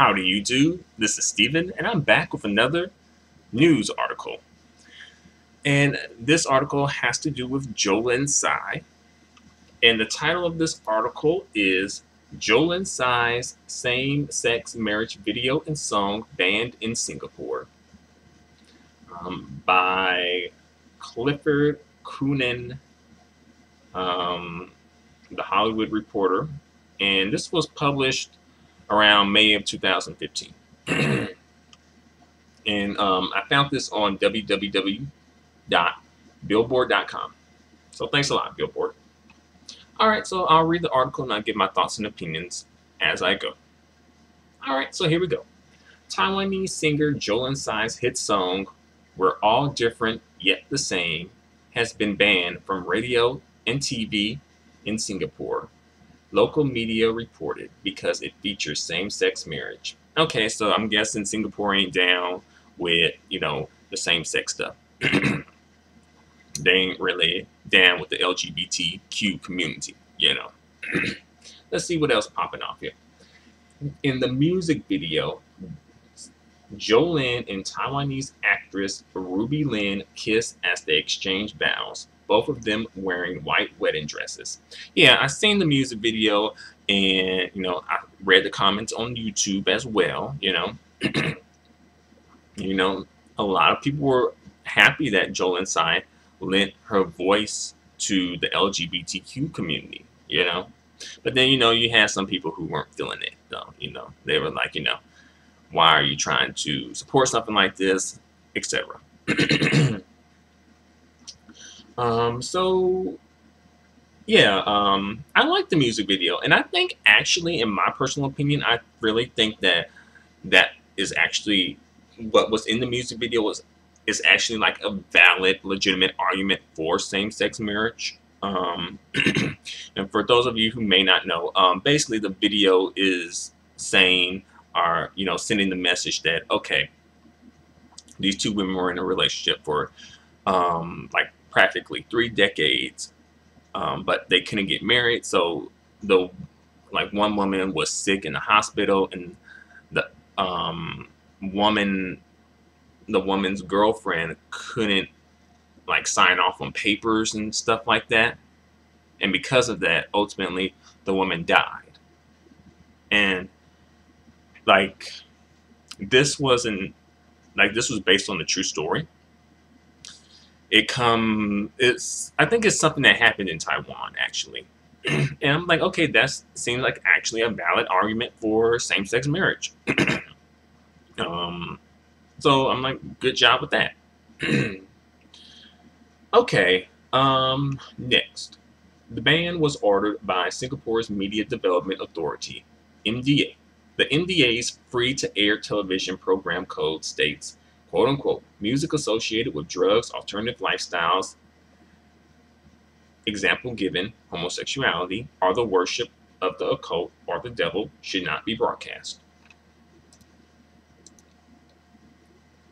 How do you do? This is Steven, and I'm back with another news article. And this article has to do with Jolin Tsai. And the title of this article is Jolin Tsai's Same-Sex Marriage Video and Song Banned in Singapore by Clifford Coonan, the Hollywood Reporter. And this was published around May of 2015. And I found this on www.billboard.com. So thanks a lot, Billboard. All right, so I'll read the article and I'll give my thoughts and opinions as I go. All right, so here we go. Taiwanese singer Jolin Tsai's hit song, We're All Different Yet the Same, has been banned from radio and TV in Singapore. Local media reported because it features same-sex marriage. Okay, so I'm guessing Singapore ain't down with, the same-sex stuff. They ain't really down with the LGBTQ community, Let's see what else popping off here. In the music video, Jolin and Taiwanese actress Ruby Lin kiss as they exchange vows, both of them wearing white wedding dresses. Yeah, I seen the music video, and I read the comments on YouTube as well. A lot of people were happy that Jolin Tsai lent her voice to the LGBTQ community. But then you had some people who weren't feeling it, though. They were like, why are you trying to support something like this, etc. So yeah, I like the music video, and I think actually, in my personal opinion, I really think that is actually what was in the music video is actually like a valid, legitimate argument for same-sex marriage. And for those of you who may not know, basically the video is saying, sending the message that, okay, these two women were in a relationship for like practically 3 decades, but they couldn't get married. So one woman was sick in the hospital, and the woman's girlfriend couldn't sign off on papers and stuff like that, and because of that, ultimately the woman died. And this was based on the true story. I think it's something that happened in Taiwan, actually. And I'm like, okay, that seems like actually a valid argument for same-sex marriage. So I'm like, good job with that. Okay, next. The ban was ordered by Singapore's Media Development Authority, MDA. The MDA's free-to-air television program code states, quote-unquote, music associated with drugs, alternative lifestyles, example given, homosexuality, or the worship of the occult or the devil should not be broadcast.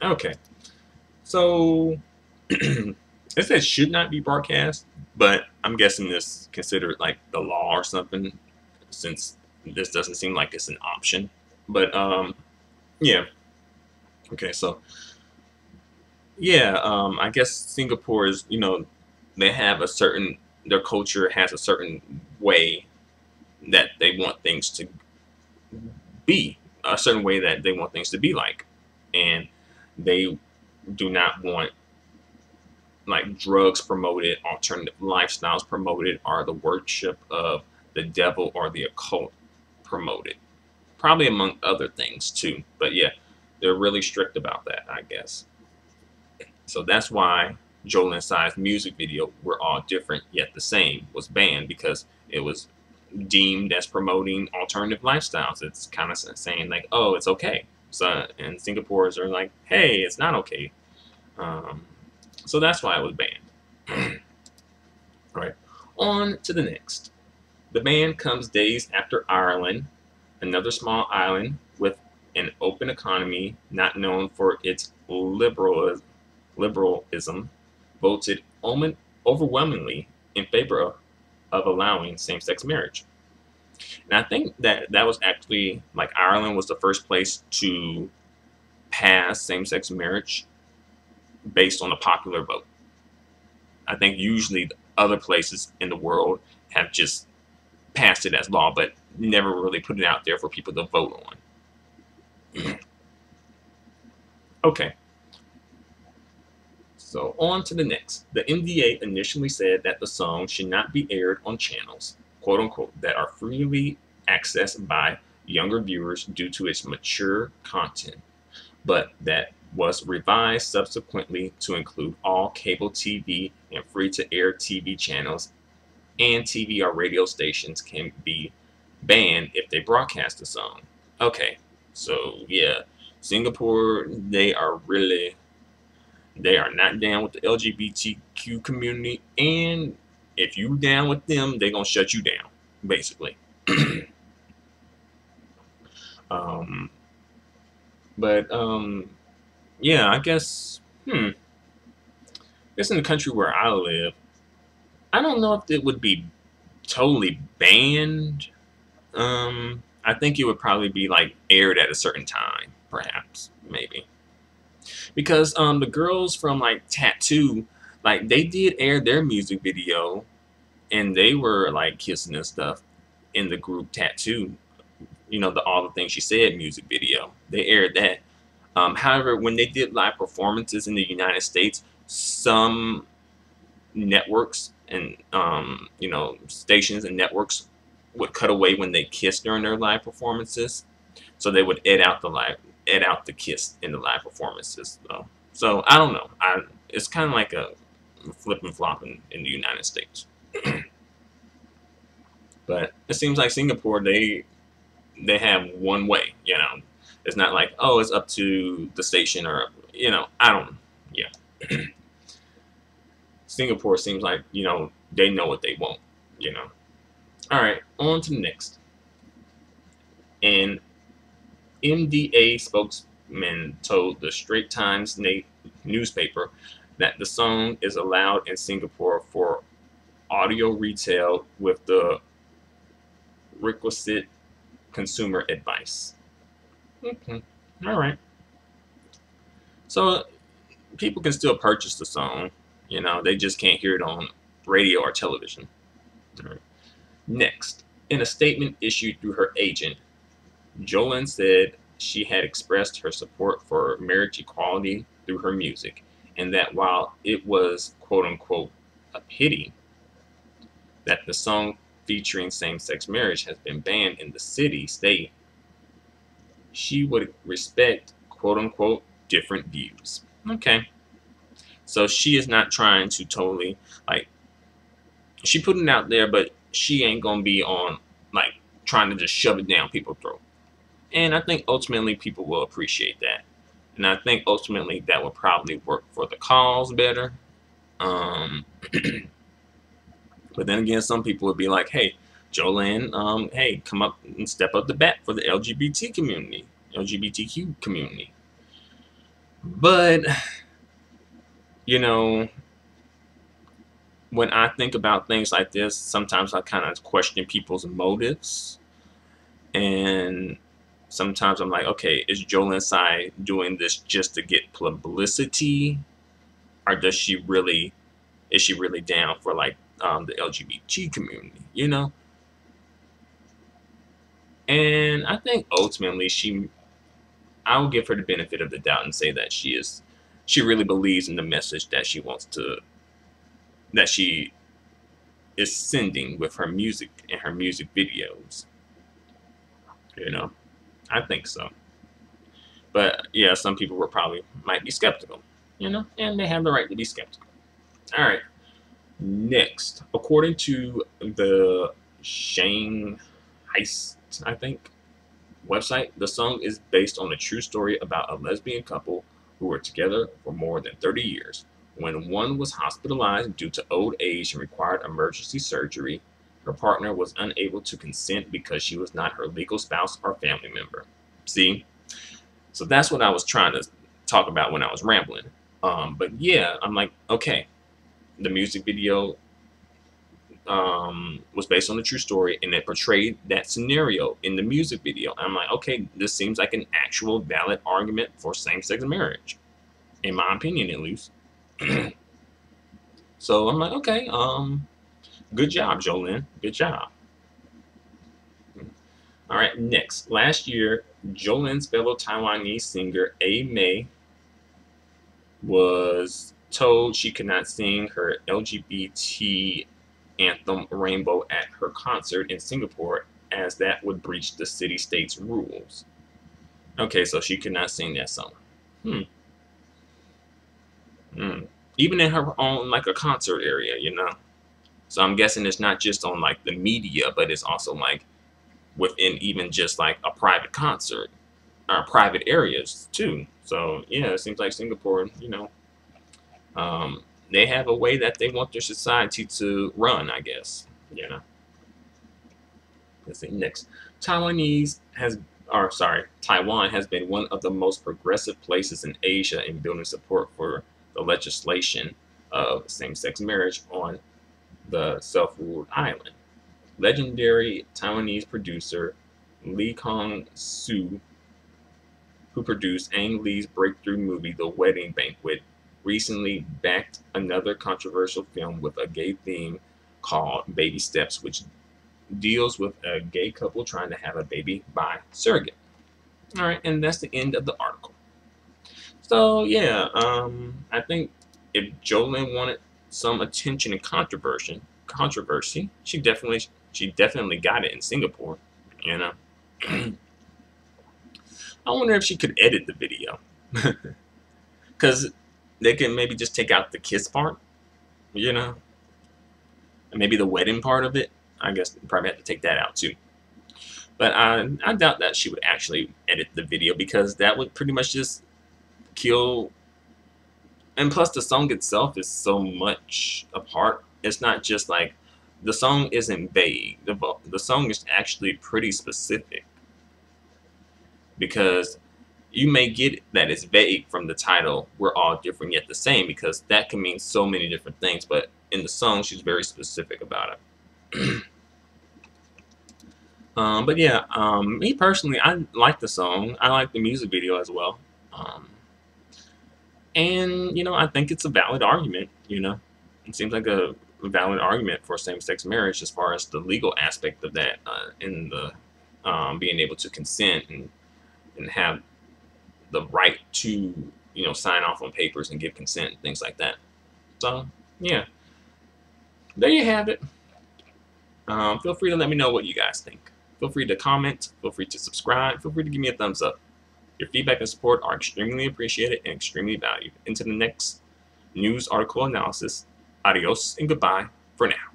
Okay, so it says should not be broadcast, but I'm guessing this considered like the law or something, since this doesn't seem like it's an option. But yeah. Okay, so yeah, I guess Singapore is, they have their culture has a certain way that they want things to be, a certain way that they want things to be like. And they do not want drugs promoted, alternative lifestyles promoted, or the worship of the devil or the occult promoted. Probably among other things too. But yeah, they're really strict about that, I guess. So that's why Jolin Tsai's music video, We're All Different Yet the Same, was banned, because it was deemed as promoting alternative lifestyles. It's kind of saying like, oh, it's okay. So, and Singaporeans are like, hey, it's not okay. So that's why it was banned. All right, on to the next. The ban comes days after Ireland, another small island with an open economy not known for its liberalism, voted overwhelmingly in favor of allowing same-sex marriage. And I think that that was actually like Ireland was the first place to pass same-sex marriage based on a popular vote. I think usually the other places in the world have just passed it as law, but never really put it out there for people to vote on. Okay, so on to the next. The NDA initially said that the song should not be aired on channels, quote unquote, that are freely accessed by younger viewers due to its mature content, but that was revised subsequently to include all cable TV and free to air TV channels and TV or radio stations can be banned if they broadcast the song. Okay, so yeah, Singapore, they are not down with the LGBTQ community, and if you down with them, they're gonna shut you down, basically. um, but yeah, I guess in the country where I live, I don't know if it would be totally banned. I think it would probably be like aired at a certain time, perhaps, maybe. Because the girls from like Tattoo, like they did air their music video and they were like kissing and stuff in the group Tattoo. You know, the All the Things She Said music video. They aired that. However, when they did live performances in the United States, some networks and stations and networks would cut away when they kissed during their live performances, so they would edit out the kiss in the live performances. So I don't know. It's kind of like a flip and flop in the United States. But it seems like Singapore, they have one way. You know, it's not like, oh, it's up to the station, or I don't. Yeah. Singapore seems like, they know what they want. You know. All right, on to the next. An MDA spokesman told the Straits Times newspaper that the song is allowed in Singapore for audio retail with the requisite consumer advice. Okay. All right. So people can still purchase the song. They just can't hear it on radio or television. All right. Next, in a statement issued through her agent, Jolin said she had expressed her support for marriage equality through her music, and that while it was quote unquote a pity that the song featuring same-sex marriage has been banned in the state, she would respect quote unquote different views. Okay. So she is not trying to totally, like, she putting it out there, but she ain't gonna be on like trying to just shove it down people's throat. And I think ultimately people will appreciate that. And I think ultimately that will probably work for the cause better. Um, but then again, some people would be like, hey, Jolene, hey, come up and step up the bat for the LGBTQ community. But, when I think about things like this, sometimes I kind of question people's motives. And sometimes I'm like, okay, is Jolin Tsai doing this just to get publicity, or is she really down for like the LGBT community, And I think ultimately I will give her the benefit of the doubt and say that she really believes in the message that she is sending with her music and her music videos. I think so. But yeah, some people might be skeptical, and they have the right to be skeptical. All right. Next, according to the Shane Heist, I think, website, the song is based on a true story about a lesbian couple who were together for more than 30 years. When one was hospitalized due to old age and required emergency surgery, her partner was unable to consent because she was not her legal spouse or family member. See? So that's what I was trying to talk about when I was rambling. But yeah, I'm like, okay, the music video was based on a true story, and it portrayed that scenario in the music video. I'm like, okay, this seems like an actual valid argument for same-sex marriage, in my opinion, at least. So I'm like, okay, good job, Jolin. Good job. All right, next. Last year, Jolin's fellow Taiwanese singer A. May was told she could not sing her LGBT anthem Rainbow at her concert in Singapore, as that would breach the city-state's rules. Okay, so she could not sing that song. Even in her own, like, a concert area, you know? So I'm guessing it's not just on, like, the media, but it's also, like, within even just, like, a private concert, or private areas, too. So, yeah, it seems like Singapore, you know, they have a way that they want their society to run, I guess, you know? Let's see, next. Taiwan has been one of the most progressive places in Asia in building support for the legislation of same-sex marriage on the self-ruled island. Legendary Taiwanese producer Lee Kong-soo, who produced Ang Lee's breakthrough movie The Wedding Banquet, recently backed another controversial film with a gay theme called Baby Steps, which deals with a gay couple trying to have a baby by surrogate. All right, and that's the end of the article. So yeah, I think if Jolin wanted some attention and controversy, she definitely got it in Singapore. You know, I wonder if she could edit the video, because they can maybe just take out the kiss part, you know, and maybe the wedding part of it. I guess they probably have to take that out too. But I doubt that she would actually edit the video, because that would pretty much just kill. And plus, the song itself is so much a part. It's not just like, the song isn't vague. The song is actually pretty specific, because you may get that it's vague from the title, We're All Different Yet the Same, because that can mean so many different things. But in the song, she's very specific about it. But yeah, me personally, I like the song. I like the music video as well. And, you know, I think it's a valid argument, you know. It seems like a valid argument for same-sex marriage as far as the legal aspect of that, in the being able to consent and have the right to, you know, sign off on papers and give consent and things like that. So, yeah. There you have it. Feel free to let me know what you guys think. Feel free to comment. Feel free to subscribe. Feel free to give me a thumbs up. Your feedback and support are extremely appreciated and extremely valued. Into the next news article analysis. Adios and goodbye for now.